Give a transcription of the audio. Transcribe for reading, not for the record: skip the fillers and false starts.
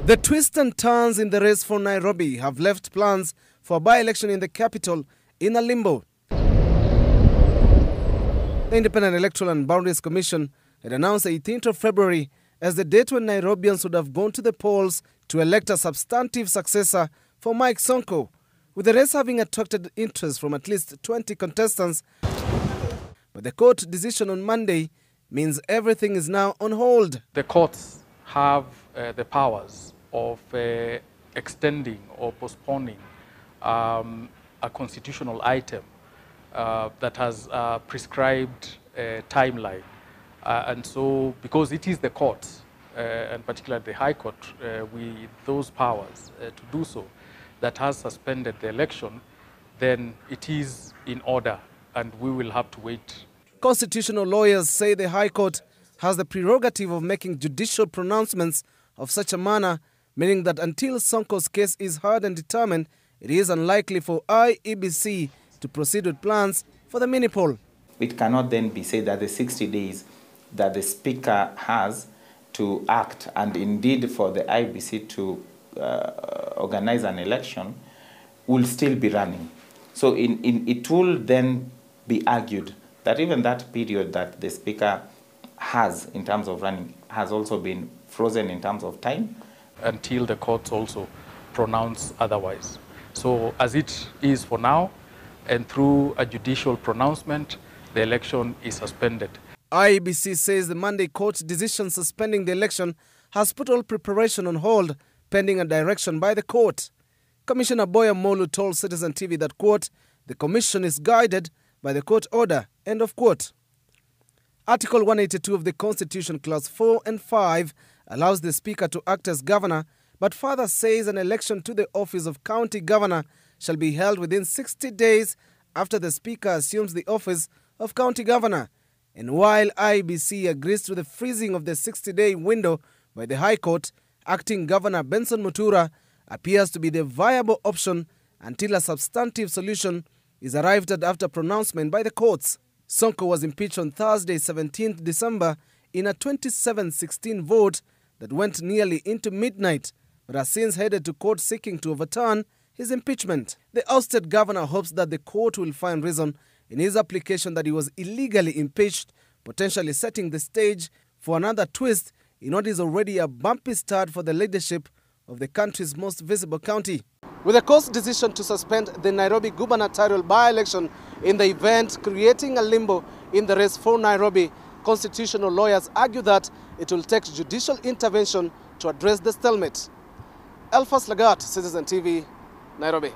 The twists and turns in the race for Nairobi have left plans for a by-election in the capital in a limbo. The Independent Electoral and Boundaries Commission had announced 18th of February as the date when Nairobians would have gone to the polls to elect a substantive successor for Mike Sonko, with the race having attracted interest from at least 20 contestants. But the court decision on Monday means everything is now on hold. The courts have the powers of extending or postponing a constitutional item that has prescribed a timeline. And so, because it is the court, and particularly the High Court, with those powers to do so, that has suspended the election, then it is in order and we will have to wait. Constitutional lawyers say the High Court has the prerogative of making judicial pronouncements of such a manner, meaning that until Sonko's case is heard and determined, it is unlikely for IEBC to proceed with plans for the mini-poll. It cannot then be said that the 60 days that the Speaker has to act, and indeed for the IEBC to organize an election, will still be running. So it will then be argued that even that period that the Speaker has in terms of running has also been frozen in terms of time. Until the courts also pronounce otherwise. So as it is for now, and through a judicial pronouncement, the election is suspended. IEBC says the Monday court decision suspending the election has put all preparation on hold, pending a direction by the court. Commissioner Molu told Citizen TV that, quote, the commission is guided by the court order, end of quote. Article 182 of the Constitution, Clause 4 and 5, allows the Speaker to act as governor, but further says an election to the office of county governor shall be held within 60 days after the Speaker assumes the office of county governor. And while IEBC agrees to the freezing of the 60-day window by the High Court, acting Governor Benson Mutura appears to be the viable option until a substantive solution is arrived at after pronouncement by the courts. Sonko was impeached on Thursday, 17th December, in a 27-16 vote that went nearly into midnight, but has since headed to court seeking to overturn his impeachment. The ousted governor hopes that the court will find reason in his application that he was illegally impeached, potentially setting the stage for another twist in what is already a bumpy start for the leadership of the country's most visible county. With the court's decision to suspend the Nairobi gubernatorial by-election in the event creating a limbo in the race for Nairobi, constitutional lawyers argue that it will take judicial intervention to address the stalemate. Elfas Lagat, Citizen TV, Nairobi.